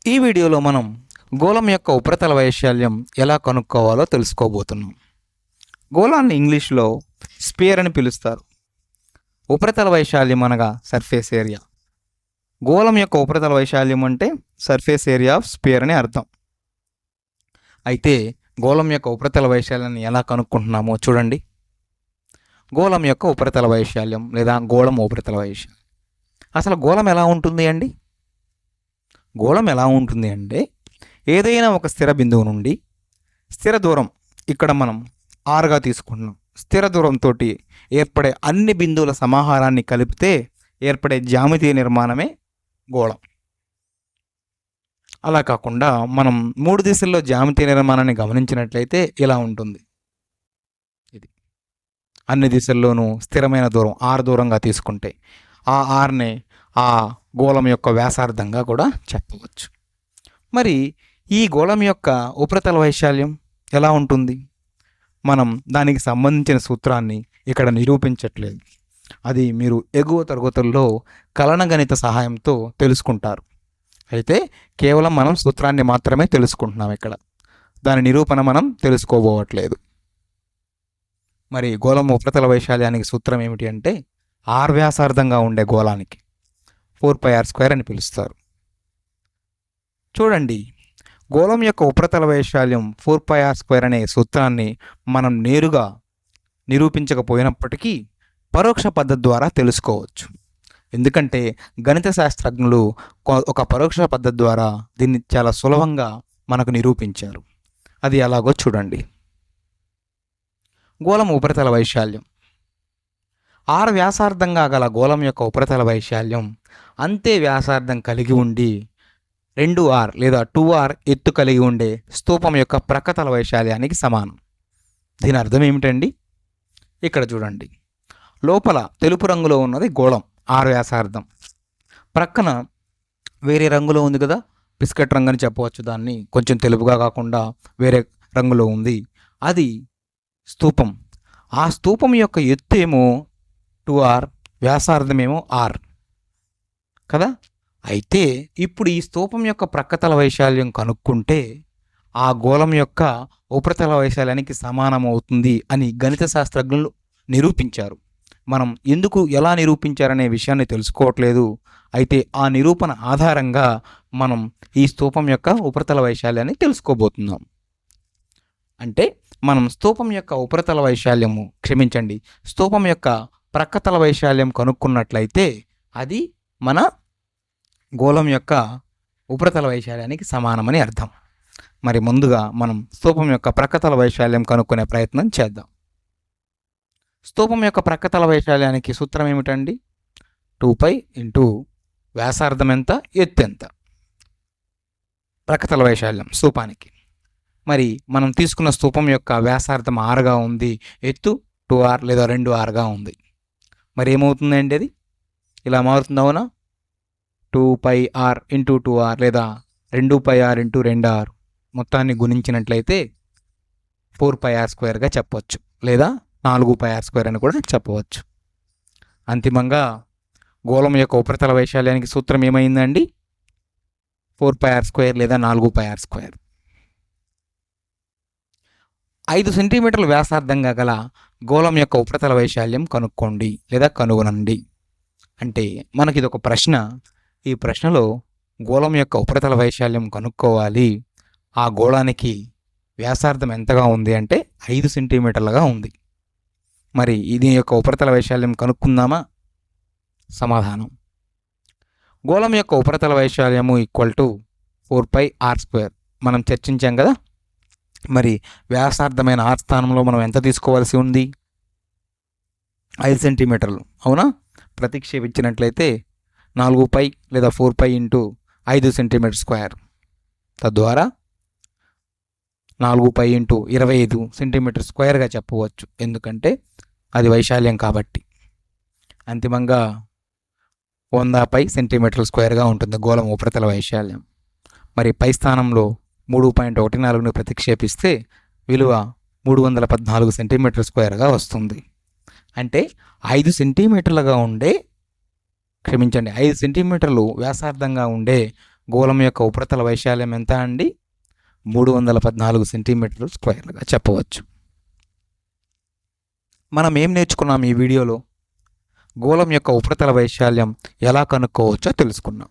ఈ వీడియోలో మనం గోళం యొక్క ఉపరితల వైశాల్యం ఎలా కనుక్కోవాలో తెలుసుకోబోతున్నాం. గోళాన్ని ఇంగ్లీష్లో స్పియర్ అని పిలుస్తారు. ఉపరితల వైశాల్యం అనగా సర్ఫేస్ ఏరియా. గోళం యొక్క ఉపరితల వైశాల్యం అంటే సర్ఫేస్ ఏరియా ఆఫ్ స్పియర్ అని అర్థం. అయితే గోళం యొక్క ఉపరితల వైశాల్యాన్ని ఎలా కనుక్కుంటున్నామో చూడండి. గోళం యొక్క ఉపరితల వైశాల్యం లేదా గోళం ఉపరితల వైశాల్యం. అసలు గోళం ఎలా ఉంటుంది అండి? గోళం ఎలా ఉంటుంది అంటే ఏదైనా ఒక స్థిర బిందువు నుండి స్థిర దూరం, ఇక్కడ మనం ఆర్గా తీసుకుంటున్నాం, స్థిర దూరంతో ఏర్పడే అన్ని బిందువుల సమాహారాన్ని కలిపితే ఏర్పడే జ్యామితీయ నిర్మాణమే గోళం. అలా కాకుండా మనం 3 దిశల్లో జ్యామితీయ నిర్మాణాన్ని గమనించినట్లయితే ఇలా ఉంటుంది. ఇది అన్ని దిశల్లోనూ స్థిరమైన దూరం ఆర్ దూరంగా తీసుకుంటే ఆ ఆర్నే ఆ గోళం యొక్క వ్యాసార్థంగా కూడా చెప్పవచ్చు. మరి ఈ గోళం యొక్క ఉపరితల వైశాల్యం ఎలా ఉంటుంది? మనం దానికి సంబంధించిన సూత్రాన్ని ఇక్కడ నిరూపించట్లేదు. అది మీరు ఎగువ తరగతుల్లో కలనగణిత సహాయంతో తెలుసుకుంటారు. అయితే కేవలం మనం సూత్రాన్ని మాత్రమే తెలుసుకుంటున్నాం. ఇక్కడ దాని నిరూపణ మనం తెలుసుకోబోవట్లేదు. మరి గోళం ఉపరితల వైశాల్యానికి సూత్రం ఏమిటి అంటే ఆర్ వ్యాసార్థంగా ఉండే గోళానికి 4πr² అని పిలుస్తారు. చూడండి, గోళం యొక్క ఉపరితల వైశాల్యం 4πr² అనే సూత్రాన్ని మనం నేరుగా నిరూపించకపోయినప్పటికీ పరోక్ష పద్ధతి ద్వారా తెలుసుకోవచ్చు. ఎందుకంటే గణిత శాస్త్రజ్ఞులు ఒక పరోక్ష పద్ధతి ద్వారా దీన్ని చాలా సులభంగా మనకు నిరూపించారు. అది ఎలాగో చూడండి. గోళం ఉపరితల వైశాల్యం ఆర్ వ్యాసార్థంగా గల గోళం యొక్క ఉపరితల వైశాల్యం అంతే వ్యాసార్థం కలిగి ఉండి 2r లేదా 2r ఎత్తు కలిగి ఉండే స్తూపం యొక్క ప్రక్కతల వైశాల్యానికి సమానం. దీని అర్థం ఏమిటండి? ఇక్కడ చూడండి, లోపల తెలుపు రంగులో ఉన్నది గోళం ఆర్ వ్యాసార్థం, ప్రక్కన వేరే రంగులో ఉంది కదా, బిస్కెట్ రంగు అని చెప్పవచ్చు. దాన్ని కొంచెం తెలుపుగా కాకుండా వేరే రంగులో ఉంది, అది స్తూపం. ఆ స్తూపం యొక్క ఎత్తు ఏమో 2r, వ్యాసార్థమేమో r కదా. అయితే ఇప్పుడు ఈ స్తూపం యొక్క ప్రక్కతల వైశాల్యం కనుక్కుంటే ఆ గోళం యొక్క ఉపరితల వైశాల్యానికి సమానం అవుతుంది అని గణిత శాస్త్రజ్ఞులు నిరూపించారు. మనం ఎలా నిరూపించారనే విషయాన్ని తెలుసుకోవట్లేదు. అయితే ఆ నిరూపణ ఆధారంగా మనం ఈ స్తూపం యొక్క ఉపరితల వైశాల్యాన్ని తెలుసుకోబోతున్నాం. అంటే మనం స్తూపం యొక్క ఉపరితల వైశాల్యము స్తూపం యొక్క ప్రక్కతల వైశాల్యం కనుక్కున్నట్లయితే అది మన గోళం యొక్క ఉపరితల వైశాల్యానికి సమానమని అర్థం. మరి ముందుగా మనం స్తూపం యొక్క ప్రక్కతల వైశాల్యం కనుక్కునే ప్రయత్నం చేద్దాం. స్తూపం యొక్క ప్రక్కతల వైశాల్యానికి సూత్రం ఏమిటండి? 2π ఇంటూ వ్యాసార్థం ఎంత, ఎత్తు ఎంత, ప్రక్కతల వైశాల్యం స్తూపానికి. మరి మనం తీసుకున్న స్తూపం యొక్క వ్యాసార్థం ఆరుగా ఉంది, ఎత్తు 2r లేదా 2rగా ఉంది. మరి ఏమవుతుందండి? అది ఇలా మారుతుంది, అవునా? 2πr ఇంటూ 2r లేదా 2πr ఇంటూ 2r మొత్తాన్ని గుణించినట్లయితే 4πr² చెప్పవచ్చు, లేదా 4πr² అని కూడా చెప్పవచ్చు. అంతిమంగా గోళం యొక్క ఉపరితల వైశాల్యానికి సూత్రం ఏమైందండి? 4πr² లేదా 4πr². 5 సెంటీమీటర్ల వ్యాసార్థంగా గల గోళం యొక్క ఉపరితల వైశాల్యం కనుక్కోండి లేదా కనుగొనండి అంటే మనకి ఇది ఒక ప్రశ్న. ఈ ప్రశ్నలో గోళం యొక్క ఉపరితల వైశాల్యం కనుక్కోవాలి. ఆ గోళానికి వ్యాసార్థం ఎంతగా ఉంది అంటే 5 సెంటీమీటర్లుగా ఉంది. మరి దీని యొక్క ఉపరితల వైశాల్యం కనుక్కుందామా? సమాధానం, గోళం యొక్క ఉపరితల వైశాల్యము = 4πr². మనం చర్చించాం కదా. మరి వ్యాసార్థమైన ఆర్ స్థానంలో మనం ఎంత తీసుకోవాల్సి ఉంది? 5 సెంటీమీటర్లు, అవునా? ప్రతిక్షేపించినట్లయితే 4π లేదా 4π ఇంటూ 5 సెంటీమీటర్². తద్వారా 4π ఇంటూ 25 సెంటీమీటర్² చెప్పవచ్చు, ఎందుకంటే అది వైశాల్యం కాబట్టి. అంతిమంగా 100π సెంటీమీటర్² ఉంటుంది గోళం ఉపరితల వైశాల్యం. మరి పై స్థానంలో 3.14ను ప్రతిక్షేపిస్తే విలువ 314 సెంటీమీటర్² వస్తుంది. అంటే 5 సెంటీమీటర్లుగా ఉండే 5 సెంటీమీటర్లు వ్యాసార్థంగా ఉండే గోళం యొక్క ఉపరితల వైశాల్యం ఎంత అండి? 314 సెంటీమీటర్లు స్క్వేర్లుగా చెప్పవచ్చు. మనం ఏం నేర్చుకున్నాం ఈ వీడియోలో? గోళం యొక్క ఉపరితల వైశాల్యం ఎలా కనుక్కోవచ్చో తెలుసుకున్నాం.